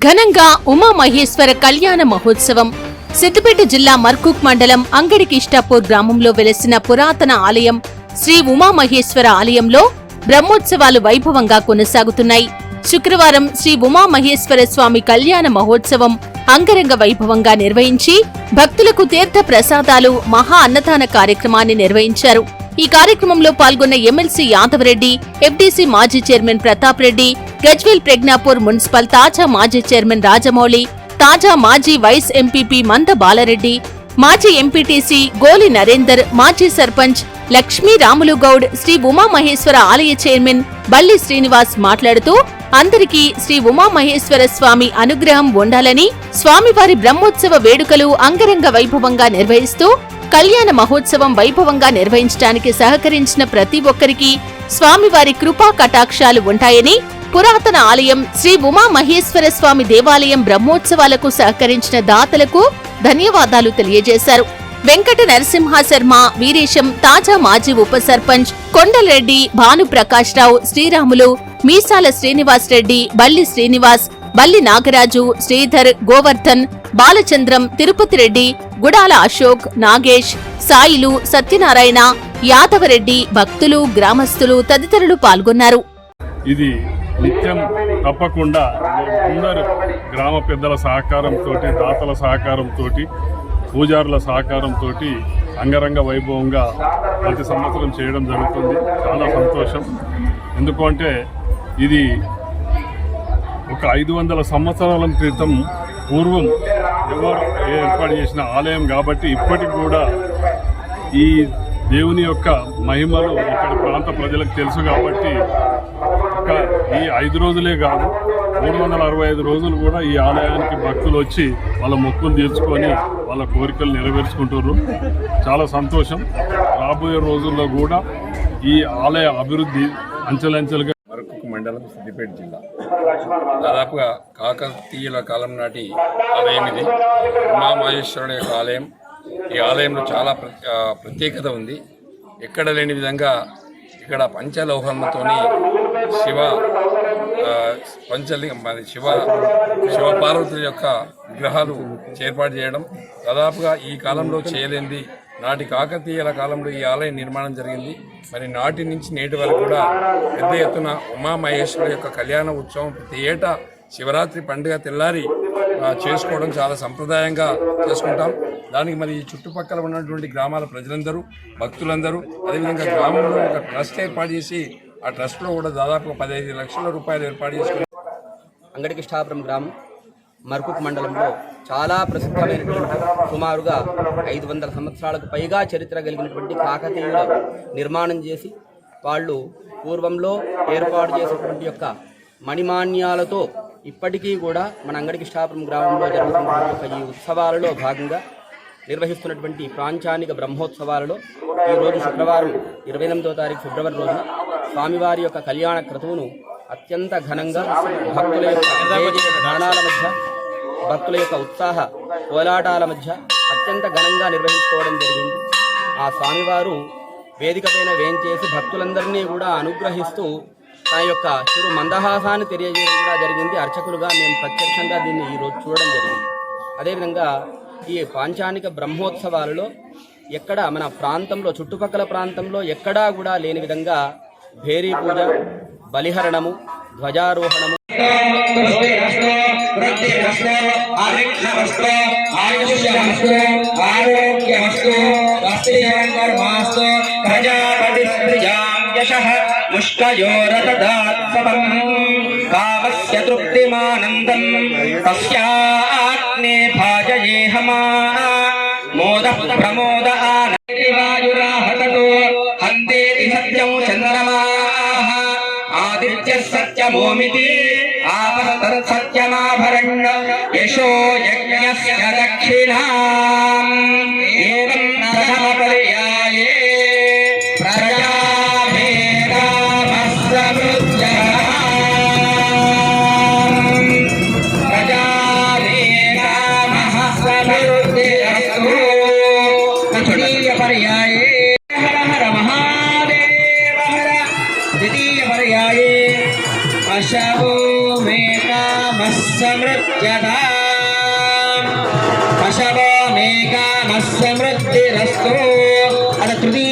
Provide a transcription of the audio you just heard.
ఘనంగా ఉమామహేశ్వర కళ్యాణ మహోత్సవం సిద్దిపేట జిల్లా మర్కూక్ మండలం అంగడికిష్టాపూర్ గ్రామంలో వెలసిన పురాతన ఆలయం శ్రీ ఉమామహేశ్వర ఆలయంలో బ్రహ్మోత్సవాలు వైభవంగా కొనసాగుతున్నాయి. శుక్రవారం శ్రీ ఉమామహేశ్వర స్వామి కళ్యాణ మహోత్సవం అంగరంగ వైభవంగా నిర్వహించి భక్తులకు తీర్థ ప్రసాదాలు మహా అన్నదాన కార్యక్రమాన్ని నిర్వహించారు. ఈ కార్యక్రమంలో పాల్గొన్న ఎమ్మెల్సీ యాదవరెడ్డి, ఎఫ్డీసీ మాజీ చైర్మన్ ప్రతాప్ రెడ్డి, గజ్వేల్ ప్రజ్ఞాపూర్ మున్సిపల్ తాజా మాజీ చైర్మన్ రాజమౌళి, తాజా మాజీ వైస్ ఎంపీపీ మంద బాలరెడ్డి, మాజీ ఎంపీటీసీ గోలి నరేందర్, మాజీ సర్పంచ్ లక్ష్మీ రాములు గౌడ్, శ్రీ ఉమామహేశ్వర ఆలయ చైర్మన్ బల్లి శ్రీనివాస్ మాట్లాడుతూ అందరికీ శ్రీ ఉమామహేశ్వర స్వామి అనుగ్రహం ఉండాలని, స్వామివారి బ్రహ్మోత్సవ వేడుకలు అంగరంగ వైభవంగా నిర్వహిస్తూ కళ్యాణ మహోత్సవం వైభవంగా నిర్వహించడానికి సహకరించిన ప్రతి ఒక్కరికి స్వామివారి కృపా కటాక్షాలు ఉంటాయని, పురాతన ఆలయం శ్రీ ఉమామహేశ్వర స్వామి దేవాలయం బ్రహ్మోత్సవాలకు సహకరించిన దాతలకు ధన్యవాదాలు తెలియజేశారు. వెంకట నరసింహ శర్మ, వీరేశం, తాజా మాజీ ఉప సర్పంచ్ కొండలరెడ్డి, భానుప్రకాష్ రావు, శ్రీరాములు, మీసాల శ్రీనివాస్ రెడ్డి, బల్లి శ్రీనివాస్, బల్లి నాగరాజు, శ్రీధర్, గోవర్ధన్, బాలచంద్రం, తిరుపతి రెడ్డి, గుడాల అశోక్, నాగేష్, సాయిలు, సత్యనారాయణ, యాదవరెడ్డి, భక్తులు, గ్రామస్తులు తదితరులు పాల్గొన్నారు. ఇది నిత్యం తప్పకుండా అందరు గ్రామ పెద్దల సహకారంతో, దాతల సహకారంతో, పూజారుల సహకారంతో అంగరంగ వైభవంగా ప్రతి సంవత్సరం చేయడం జరుగుతుంది. చాలా సంతోషం. ఎందుకంటే ఇది ఒక 500 సంవత్సరాల క్రితం పూర్వం ఎవరు ఏర్పాటు చేసిన ఆలయం కాబట్టి ఇప్పటికి కూడా ఈ దేవుని యొక్క మహిమలు ఇక్కడ ప్రాంత ప్రజలకు తెలుసు. కాబట్టి ఈ 5 రోజులే కాదు, 365 రోజులు కూడా ఈ ఆలయానికి భక్తులు వచ్చి వాళ్ళ మొక్కులు తీర్చుకొని వాళ్ళ కోరికలు నెరవేర్చుకుంటారు. చాలా సంతోషం. రాబోయే రోజుల్లో కూడా ఈ ఆలయ అభివృద్ధి అంచెలంచెలుగా. మర్కూక్ మండలం, సిద్దిపేట జిల్లా. దాదాపుగా కాకతీయుల కాలం నాటి ఆలయం ఇది. ఉమామహేశ్వరుని యొక్క ఆలయం. ఈ ఆలయంలో చాలా ప్రత్యేకత ఉంది. ఎక్కడ లేని విధంగా ఇక్కడ పంచలోహంతోని శివ పార్వతుల యొక్క విగ్రహాలు ఏర్పాటు చేయడం దాదాపుగా ఈ కాలంలో చేయలేనిది. నాటి కాకతీయుల కాలంలో ఈ ఆలయం నిర్మాణం జరిగింది. మరి నాటి నుంచి నేటి వరకు కూడా పెద్ద ఎత్తున ఉమామహేశ్వరుడు యొక్క కళ్యాణ ఉత్సవం ప్రతి ఏటా శివరాత్రి పండుగ తెల్లారి చేసుకోవడం చాలా సంప్రదాయంగా చేసుకుంటాం. దానికి మరి ఈ చుట్టుపక్కల ఉన్నటువంటి గ్రామాల ప్రజలందరూ, భక్తులందరూ, అదేవిధంగా గ్రామంలో ఒక ట్రస్ట్ ఏర్పాటు చేసి ఆ ట్రస్ట్లో కూడా దాదాపు 15 లక్షల రూపాయలు ఏర్పాటు చేసుకుని. అంగడికిష్టాపురం గ్రామం మర్కూక్ మండలంలో చాలా ప్రసిద్ధమైనటువంటి, సుమారుగా 500 సంవత్సరాలకు పైగా చరిత్ర కలిగినటువంటి కాకతీయులు నిర్మాణం చేసి వాళ్ళు పూర్వంలో ఏర్పాటు చేసినటువంటి యొక్క మణిమాన్యాలతో ఇప్పటికీ కూడా మన అంగడికిష్టాపురం గ్రామంలో జరుగుతున్నటువంటి యొక్క ఈ ఉత్సవాలలో భాగంగా నిర్వహిస్తున్నటువంటి ప్రాంచానిక బ్రహ్మోత్సవాలలో ఈరోజు శుక్రవారం 28వ తారీఖు ఫిబ్రవరి రోజున స్వామివారి యొక్క కళ్యాణ క్రతువును అత్యంత ఘనంగా భక్తుల యొక్క గానాల మధ్య, భక్తుల యొక్క ఉత్సాహ కోలాటాల మధ్య అత్యంత ఘనంగా నిర్వహించుకోవడం జరిగింది. ఆ స్వామివారు వేదిక పైన వేంచేసి భక్తులందరినీ కూడా అనుగ్రహిస్తూ తన యొక్క చిరు మందహాసాన్ని తెలియజేయడం కూడా జరిగింది. అర్చకులుగా మేము ప్రత్యక్షంగా దీన్ని ఈరోజు చూడడం జరిగింది. అదేవిధంగా ఈ పాంచానిక బ్రహ్మోత్సవాలలో ఎక్కడ మన ప్రాంతంలో, చుట్టుపక్కల ప్రాంతంలో ఎక్కడా కూడా లేని విధంగా భేరీ పూజ, బలిహరణము, ధ్వజారోహణము, కామస్య తృప్తిమానందం తస్యాగ్నే భాజయేహమా మోదః ప్రమోద ఆనవాయురాహతతో హంతేతి సత్యం చంద్రమాః ఆదిత్యః సత్యమోమితి ఆపస్తత్ సత్యమాభరణ్య యశో యజ్ఞస్య దక్షిణాం ఏవం ప్రథమ పర్యాయే द्वितीय पर्याये अशो मे काम పశవో మే కామస్య మృద్ధిరస్తు. అత తృతీయ